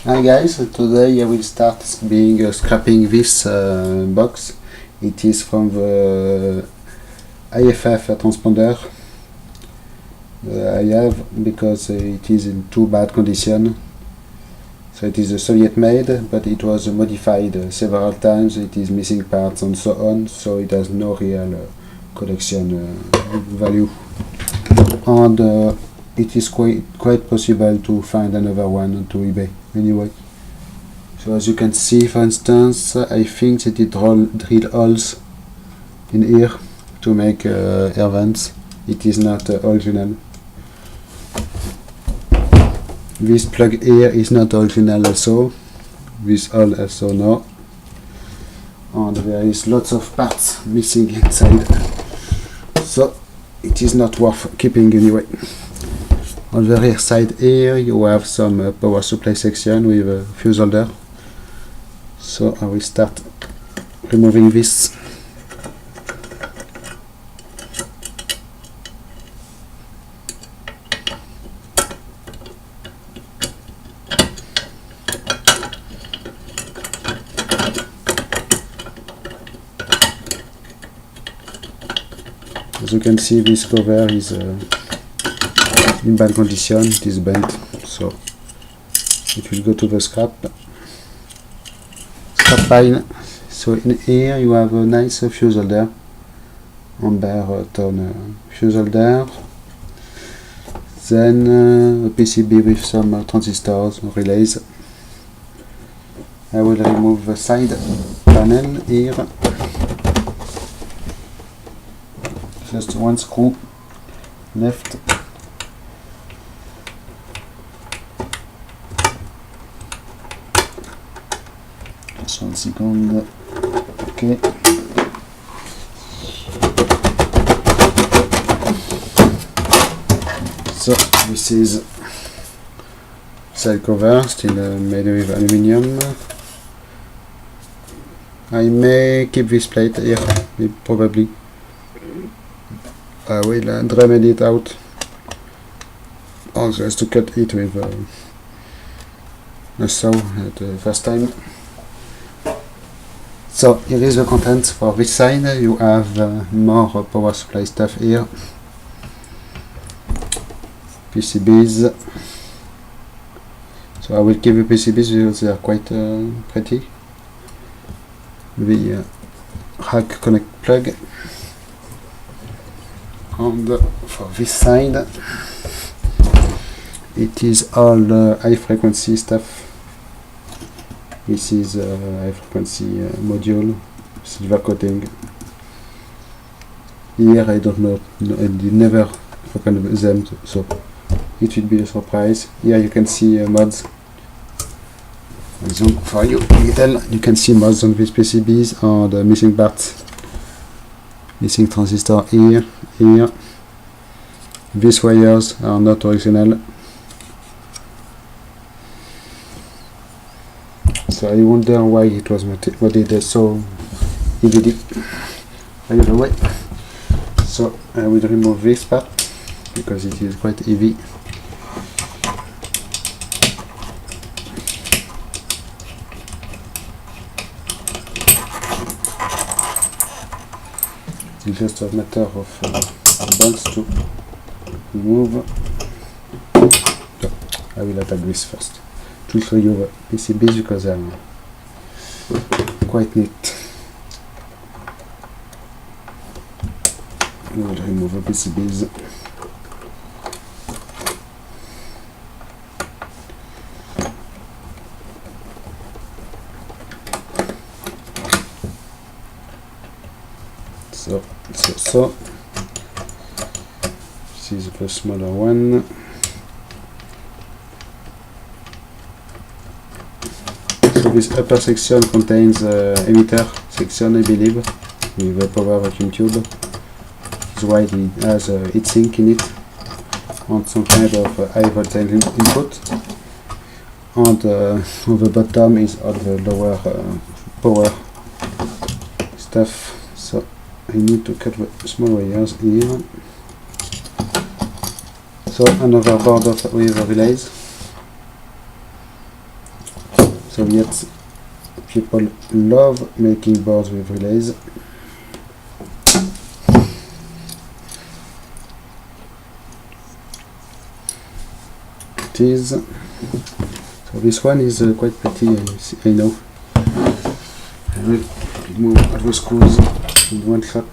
Hi guys, today I will start scrapping this box. It is from the IFF transponder I have because it is in too bad condition. So it is a Soviet made, but it was modified several times. It is missing parts and so on, so it has no real collection value. And it is quite possible to find another one on eBay anyway. So as you can see, for instance, I think that it drilled holes in here to make air vents. It is not original. This plug here is not original also. This hole also no. And there is lots of parts missing inside. So it is not worth keeping anyway. On the rear side here you have some power supply section with a fuse holder. So I will start removing this. As you can see, this cover is in bad condition, it is bent, so it will go to the scrap pile. So in here you have a nice fuse holder, amber tone fuse holder, then a PCB with some transistors, relays. I will remove the side panel here, just one screw left. Just 1 second. Okay. So this is side cover, still made with aluminium. I may keep this plate here, probably. I will Dremel it out, also has to cut it with a saw at the first time. So here is the contents for this side. You have more power supply stuff here, PCBs. So I will keep the PCBs because they are quite pretty. The rack connect plug. And for this side, it is all high frequency stuff. This is high frequency module, silver coating. Here I don't know, I never opened them, so it will be a surprise. Here you can see mods. I zoom for you a little. You can see mods on these PCBs and missing parts. Missing transistor here. These wires are not original. So I wonder why it was modded so heavily. By the way, so I will remove this part because it is quite heavy. It's just a matter of bolts to remove. So I will attack this first to show you the PCBs because they are quite neat. I will remove the PCBs. So this is the smaller one. So this upper section contains emitter section, I believe, with a power vacuum tube. This is why it has a heatsink in it and some kind of high voltage input. And on the bottom is all the lower power stuff. So I need to cut the small wires here. So another board with relays. Soviet people love making boards with relays. It is. So this one is quite pretty, I know. I will remove all the screws in one shot.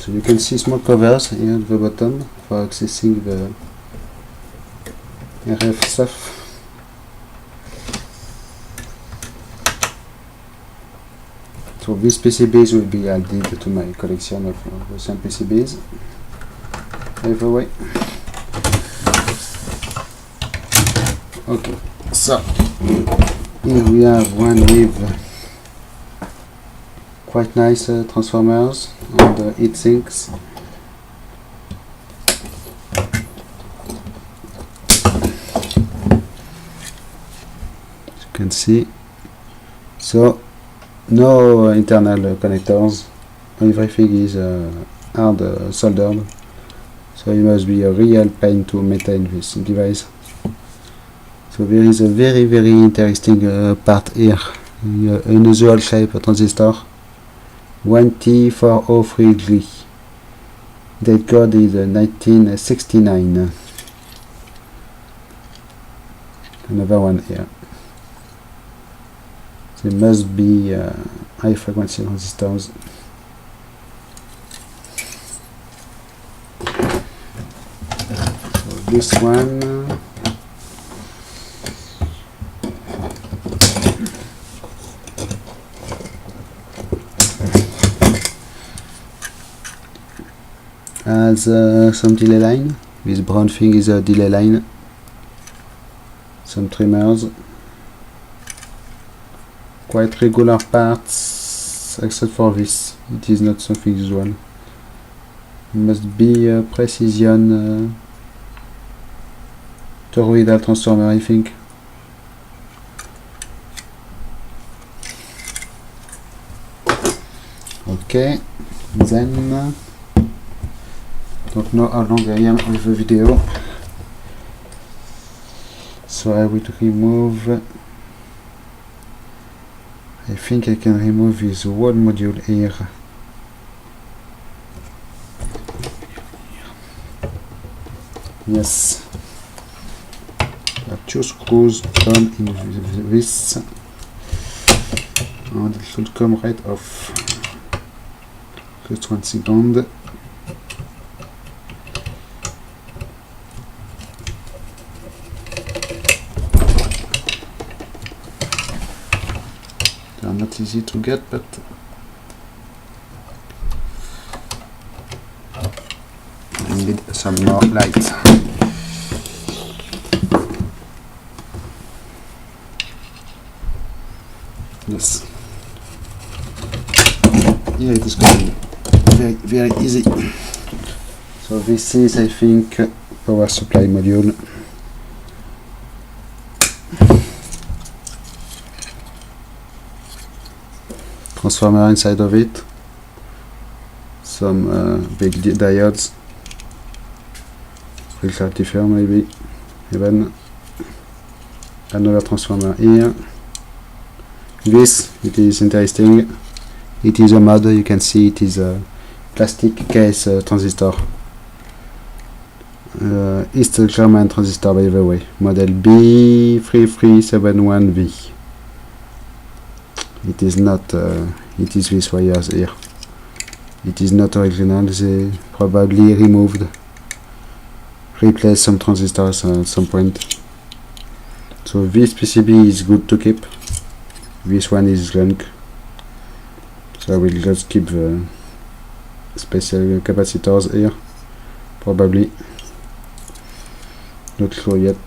So you can see small covers here at the bottom for accessing the RF stuff. So these PCBs will be added to my collection of the same PCBs. Everywhere. Okay, so here we have one with quite nice transformers and heat sinks. As you can see, so no internal connectors, everything is hard soldered, so it must be a real pain to maintain this device. So there is a very interesting part here, unusual shape transistor 1T403G. Date code is 1969. Another one here. There must be high frequency transistors. So this one. Has some delay line. This brown thing is a delay line. Some trimmers. Quite regular parts, except for this. It is not something usual. It must be a precision toroidal transformer, I think. Okay, then don't know how long I am with the video, so I will remove. I think I can remove this wall module here. Yes. There are 2 screws done in this, and it should come right off. Just 1 second. They are not easy to get, but I need some more light. Yes. Yeah, it is going very easy. So this is, I think, power supply module. Transformer inside of it. Some big diodes. Rectifier maybe. Even another transformer here. This, it is interesting. It is a mod, you can see it is a plastic case transistor. East German transistor, by the way. Model B3371V. It is not, it is this wires here. It is not original, they probably replaced some transistors at some point. So this PCB is good to keep. This one is junk. So I will just keep the special capacitors here. Probably. Not sure yet.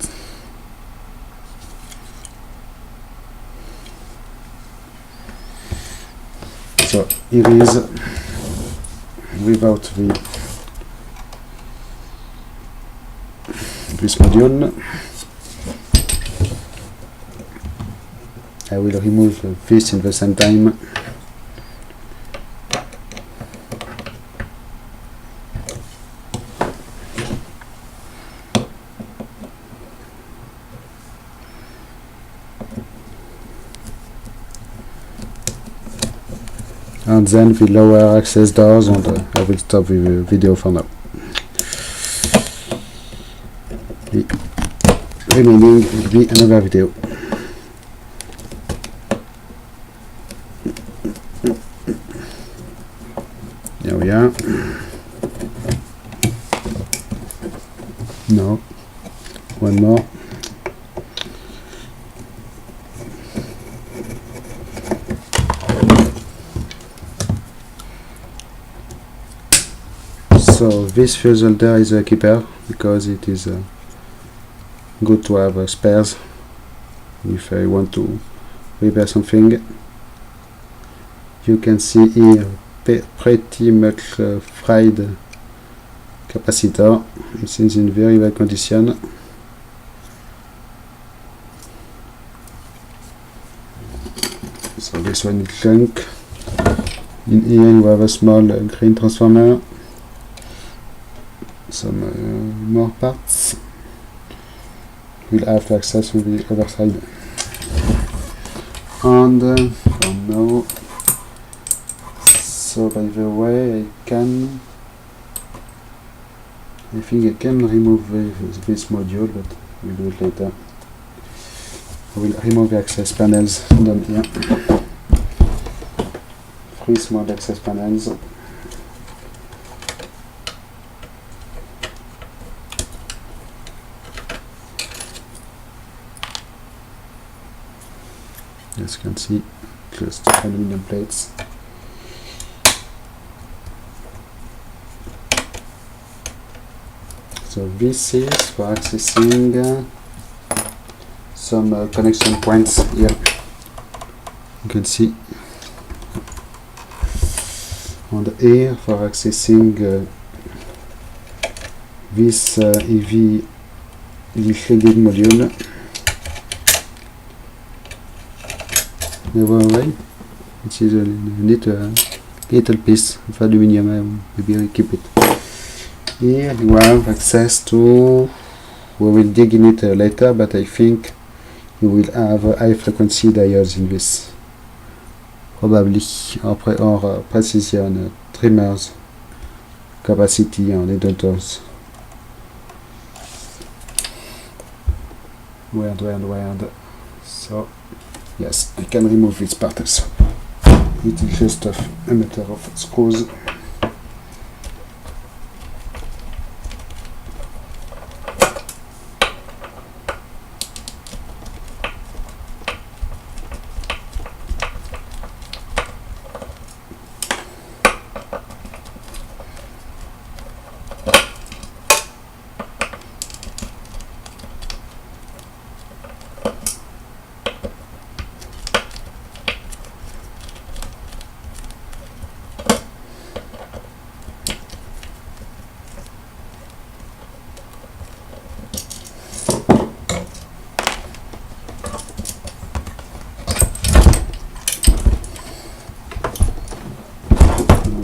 So here is without this module. I will remove this in the same time. And then the lower access doors, and I will stop the video for now. The remaining will be another video. Here we are. No, one more. So this fuse holder is a keeper because it is good to have spares if I want to repair something. You can see here pretty much fried capacitor. It seems in very bad condition. So this one is junk. In here you have a small green transformer. Some more parts. We'll have to access to the other side. And for now, so by the way, I think I can remove this module, but we'll do it later. I will remove the access panels down here. 3 small access panels. As you can see, just aluminum plates. So this is for accessing some connection points here. You can see on the here for accessing this EV shielded module. Never away. It is a neat little piece of aluminium. Maybe I keep it. Here you have access to. We will dig in it later, but I think you will have high frequency diodes in this. Probably or precision trimmers, capacity and inductors. Weird. So. Yes, I can remove this part also. It is just a matter of screws.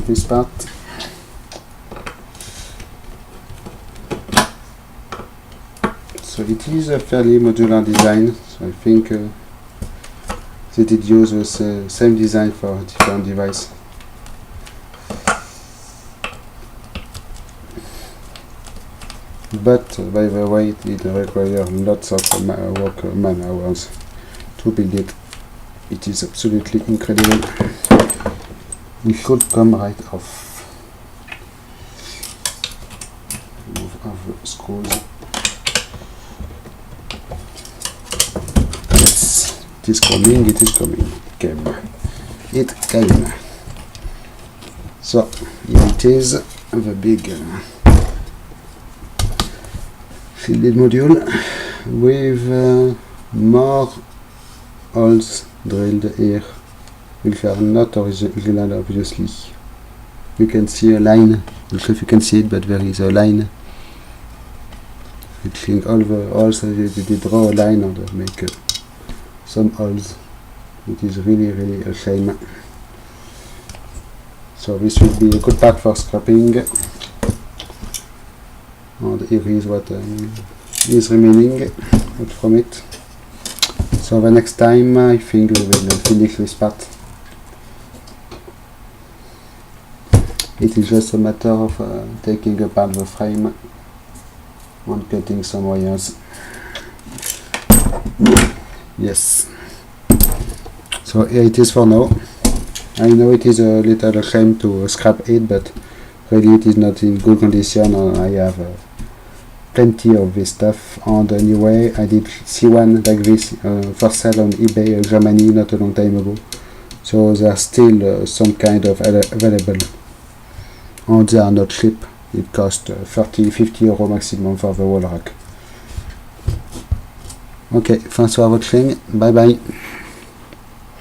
This part. So it is a fairly modular design, so I think they did use the same design for different devices. But by the way, it requires lots of man hours to build it. It is absolutely incredible. It should come right off. Move off the screws. Yes, it is coming. It came. So here it is, the big shielded module with more holes drilled here, which are not original, obviously. You can see a line. I don't know if you can see it, but there is a line. Filling all the holes, they draw a line and make some holes. It is really a shame. So this will be a good part for scrapping. And here is what is remaining from it. So the next time I think we will finish this part. It is just a matter of taking apart the frame and cutting some wires. Yes. So here it is for now. I know it is a little shame to scrap it, but really it is not in good condition. I have plenty of this stuff, and anyway I did see one like this for sale on eBay Germany not a long time ago, so there are still some kind of available, and they are not cheap. It cost 30-50 euro maximum for the wall rack. Ok, thanks for watching, bye bye.